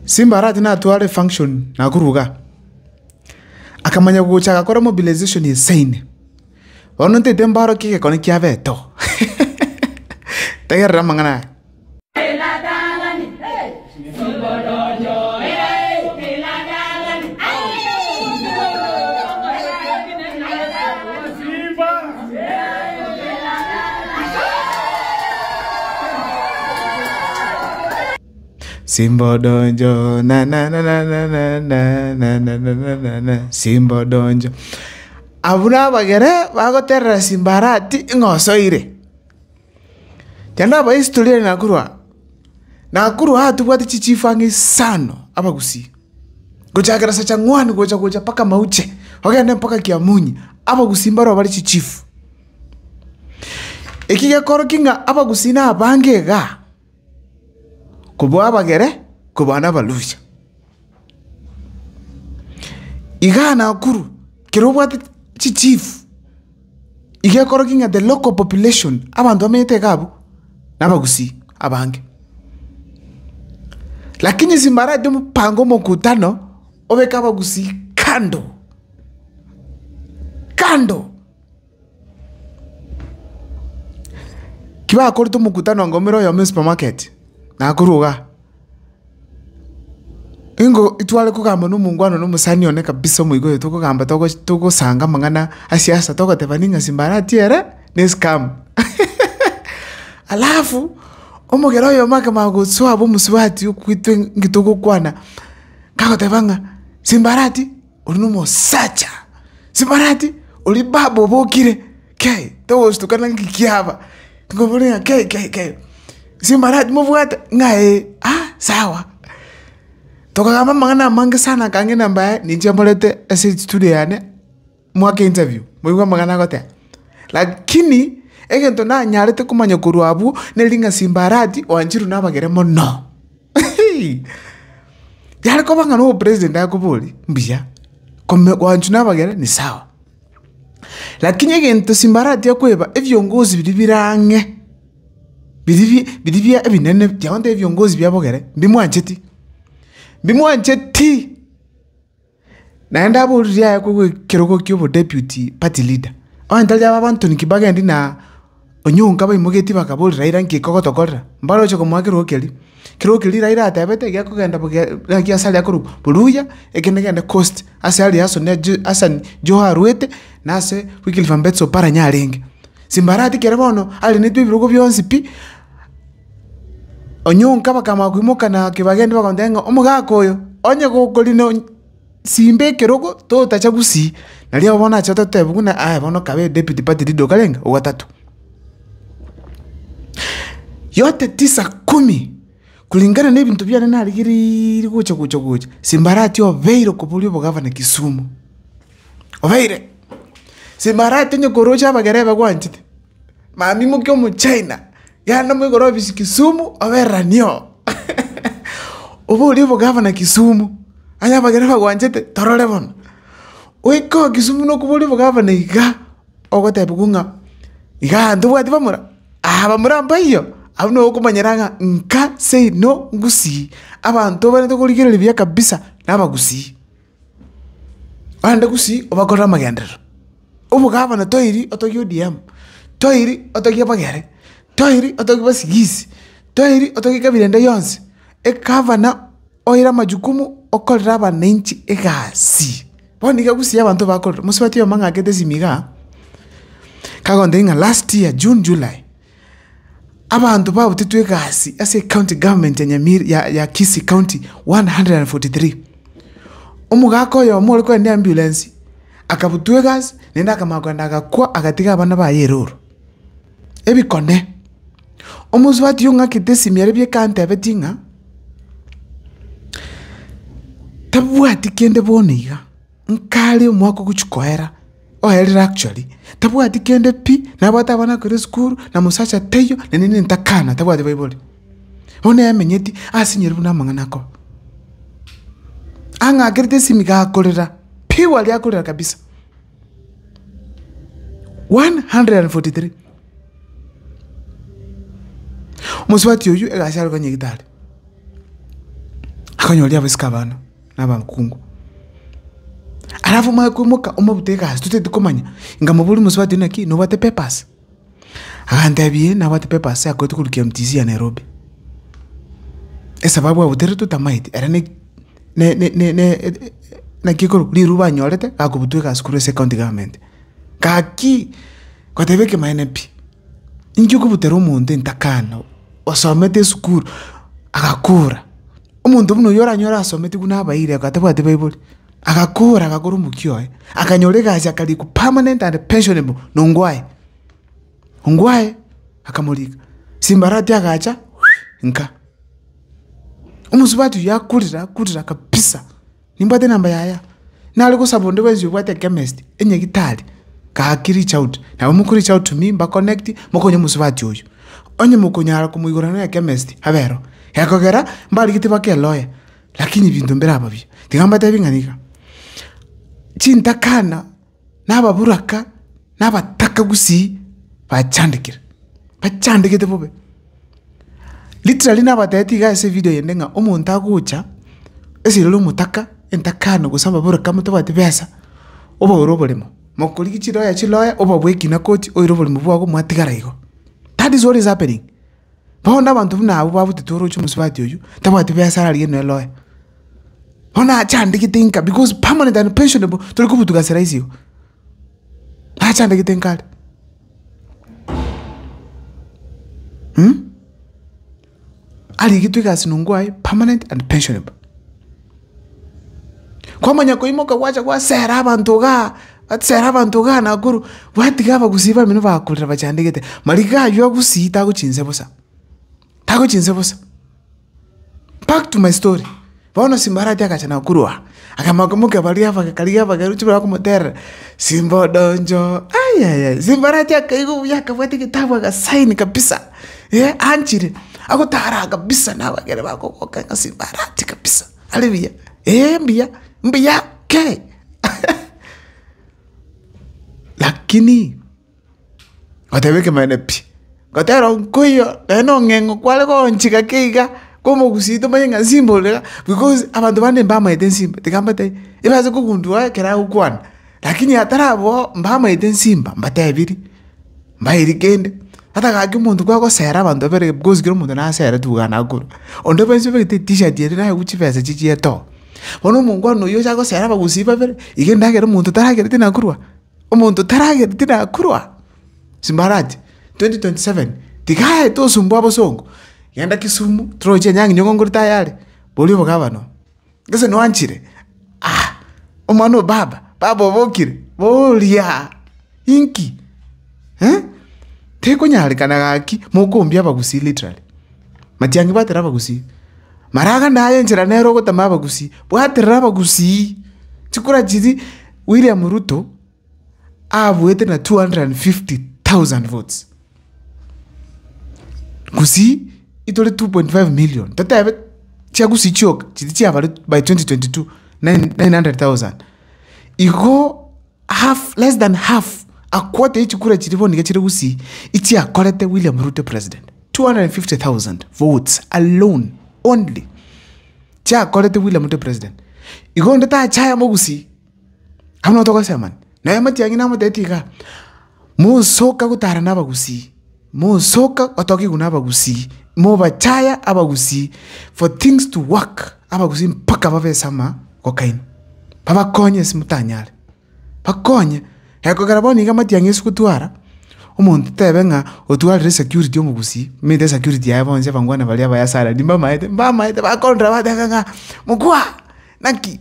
Simbarati na tuare function na kuruga. Akamanya kuchaka kora mobilization insane. Ono te tembaro kike kone kia veto. Tayar ramangana. Simba donjo na na na na na na na na na na na na Simba donjo. Abuna bagere bagoterra Simbarati ngosoire. Jana ba historia na kurwa. Na kurwa hatu bwati chichifangi sano abagusi. Gochagara sacha ngwani gocha paka mauche. Ogende paka Kiamunyi. Abagusi mbaro bali chichifu. Ikiga korokinga abagusi na abangega. Kubo abagere kubana balusha. Igana kuru kirobwati chichifu. Ikiga korokinga the local population abantu amete gabu nabagusi abange. Lakini Simbarati mpango mkutano obeka abagusi kando. Kiba akorito mkutano ngomero ya supermarket na kuruga. Ingo itwale kugamba n'umungwano n'umusani one kabisa muigo yeto kugamba toko sanga mangana asiasa toko tebaninga Simbarati ere ne scam. Alafu omugero yo maka magutso abo muswati ukwitwe ngitoko kwana. Kako tebanga Simbarati uri n'umusacha. Simbarati uri babo bokire. Ke to stukana ngikiaba. Ngoburinga ke. Simbarati muvuata ngae sawa. Toka kama mangana mange sana kange namba ninje molete ese studio yane mwake interview. Mwiwa mangana gote. Lakini egento na nyarete kumanya kuruabu nelinga Simbarati wanjiru nabagere mono. Yale ko banga no president akubuli mbia. Kome wanju nabagere ni sawa. Lakini egento Simbarati yakweba evyongozi birange. Bidivia ebinene byawonde evyongozi byabogere bimwancheti. Naenda aburia yakwe kiroko kyobo deputy party leader. Antalya abantu nikibagenda na onyunga bayimugeti bakabuli raira nkikokotokora. Mbalo cyo kumwakiro okeli. Kirokeli raira atabete gyako genda bugya asali akuru. Buluya ekenegenda coast asali aso ne asan Joha Ruete nase wikilfa mbetso para nyarenge. Simbarati kerebono ali netwe birugo byonsi pi onyunga bakama kwimoka na kibagenda bakondenga omugakoyo onye gokolino simbe keroko to tachagusi nali abona chata tebuguna bono kabe deputy party leader kalenga owatatu yote 9-10 kulingana na ibintu byane naligiri kucha Simbarati oveiro kubulyo bogavana Kisumu oveire Simbarati nyokorocha bagereba gwanchite mami mukyo mu China yana mwigoro bisi Kisumu overanyo obulyo bogavana Kisumu anya bagereba gwanchite torole bono oiko Kisumu no kubulyo bogavana iga ogotebugunga iga ndubwati bamura bamura mbayo abno okumanyeranga nka say no ngusi abantu bane tokuligirira bya kabisa nabagusi ande gusi obakora magendero obugavana toiri otogyo DM toiri otogyo bagere toiri otogyo basigisi toiri otogyo kabirende yonse ekavana oira majukumu okorera abanenchi egasi boniga gusi abantu bakora musibati yomanga kete simiga kagonde inga last year June July abantu babo titwe gasi ase county government ya Kisii County 143 omugako yo mole ko ndi ambulance akabutwe gas nenda kamakwanda akakwa akatiga abana ba yeroro ebikone omuzwati yunga kitesi bye kante abetinga tabwati kende boniga nkali omwako kuchikoera oherera actually tabwati kende pi nabata bana kuri school na musacha teyo nini ntakana tabwati bible one yamenyeti asinyeri buna manganako anga gerite simiga akorera pi wali akorera kabisa 143 muswati yoyu egasharo kanye gitali Akanyolia besika bana naba mkungu. Alafu mwakumoka omabuteka tutete komanya ngamubuli muswati naki no bate papers. Akandabie na bate papers akote kulukia MTC ya Nairobi. Sababu abutere tutamaiti era ne na kikoro liruba nyorete akubutweka skuru se county government. Kaki kwatebeke mainepi. Injuko butero umuntu ntakana osomete skuru akakura. Umuntu buno yora asomete kuna abaire akatabwate Bible. Akakura akakuru mukyoe. Akanyoreka akali ku permanent and pensionable nongwaye. Ongwaye akamulika. Simbarati akacha nka. Umusubatu yakurira kabisa. Nimbate namba yaya. Nali kusabonde wezi wate chemist enye gitali. Kakiri child. Na mukuri child to me ba connect mukonye musubatu oyo. Onye mukonyara kumuyigorana ya chemist habero. Yakogera mbali kiti bake lawyer. Lakini bintu mbera ababi. Tigamba tabinganika. Chintakana nababuraka nabataka gusi bachandikira. Bachandikite bobe. Literally nabatati ga ese video yendenga umuntu agucha esirelo mutaka entakana gusamba buraka mutabati besa oba urobolemo mokuri kichiro ya chiloya oba bweki na coach oirobolemo bwako mwatigara igo. That is what is happening. Baona abantu nabo babutitoro cy'umusubati oyu tabati besa ari no loya. Ona achandikite inka because permanent and pensionable turi kubutugasera isiyo. Achandikite inka. Ali gitwika sinungwai permanent and pensionable. Kwa manyako imoka wacha kwa sera abantu ga na guru watiga bagusiba mino bakurira bachandegete mariga yo gusita gucinze bosa. Back to my story. Baona Simbarati akachana kurwa. Akamakomuka balia bakalia bagaruchi bakumotera. Simba donjo. Ay. Simbarati akaigo yakafati kitabu akasaini kabisa. Anchire. Ako tara kabisa na bagere bako kokanga Simbarati kabisa. Alivia. Mbia ke. Lakini watebeke manepi. Kotero nkuyo eno ngengo kwale ko nchika keiga komo kusito mayenga simbolela because abantu bande mbama eten simba tikambate ibaze kugundwa kera ukwana lakini atarabo mbama eten simba mbatebiri mbayiri kende hata kaki muntu kwako sera abantu bere because giro muntu na sera tugana akuru ondo benso bete t-shirt yere na kuchipesa chichi yeto wono mungu no yo chako sera bagusiba bere igenda kero muntu taragere tina kurwa umuntu taragere tina kurwa Simbarati 2027 tikae to sumbu abosongo yenda Kisumu troje nyangi nyongongori tayari bolibo gavano ngese no anchire omano baba obokire bolia inki teko nyari kana gaki mukombya bagusi literally matiangi batera bagusi maraga ndaye njira nero gotama bagusi bwatera bagusi chikura chiri William Ruto abwete na 250,000 votes kusi itole 2.5 million tatabe chagusi chok chitia by 2022 900,000 iko less than half a quarter ichikura chiribo nigachire gusi itia kolete William Ruto president 250,000 votes alone only cha kolete William Ruto president iko ndata chaya mogusi amno to koseman na yamati yangina motetika mo soka kutara na bagusi mo soka otoki kuna bagusi mo bachaya abagusi for things to work abagusi mpaka bave sama kokain baba konye simutanyale bakonye heko garaboni ngamati yangesu kutwara umuntu tebenga otwara security omugusi mede security yabonze bangwana bali abayasara dimba maete bakontra badanga mukwa naki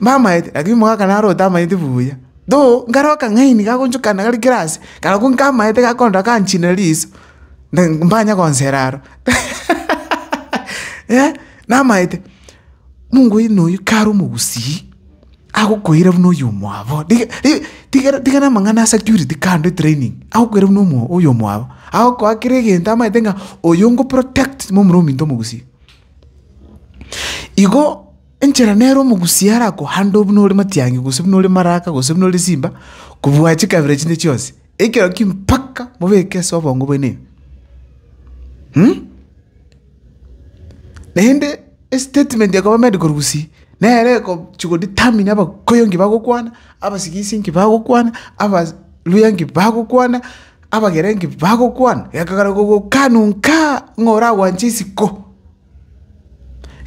mama ete lakini mwaka naro tama ite buya do ngaroka ngaini gakonjukana gali class kana kunkama ete gakontra kanchineliso mbanya konseraro na maite mungu ino yikaru mugusi akukoira buno yumwabo diga na mangana security kando training akukoira buno mo oyomwabo ako akirege ntama itenga oyongo protect mumrumi ndo mugusi igo enchera nero mugusi yarako hando buno le matiangi gusibuno le maraka gusibuno le simba kubuachi coverage ne chose ekero kimpaka mubeke so bongo bene nende statement ya government korusi nere ko chuko determine aba koyongi bagokwana aba sigisingi bagokwana aba luyangi bagokwana aba gerengi bagokwana yakagara go kanunka ngora wanjisiko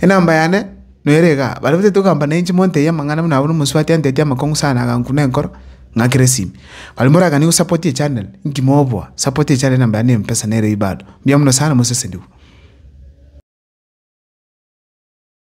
enamba yane noerega balibete tokamba nenchi monte ya mangana muna bunu muswati ande ya makongu sana gankuna enkoro ngakiresimi balimora gani support channel ngimobwa support channel namba yane mpesa nere ibado bia muno sana musese ndiku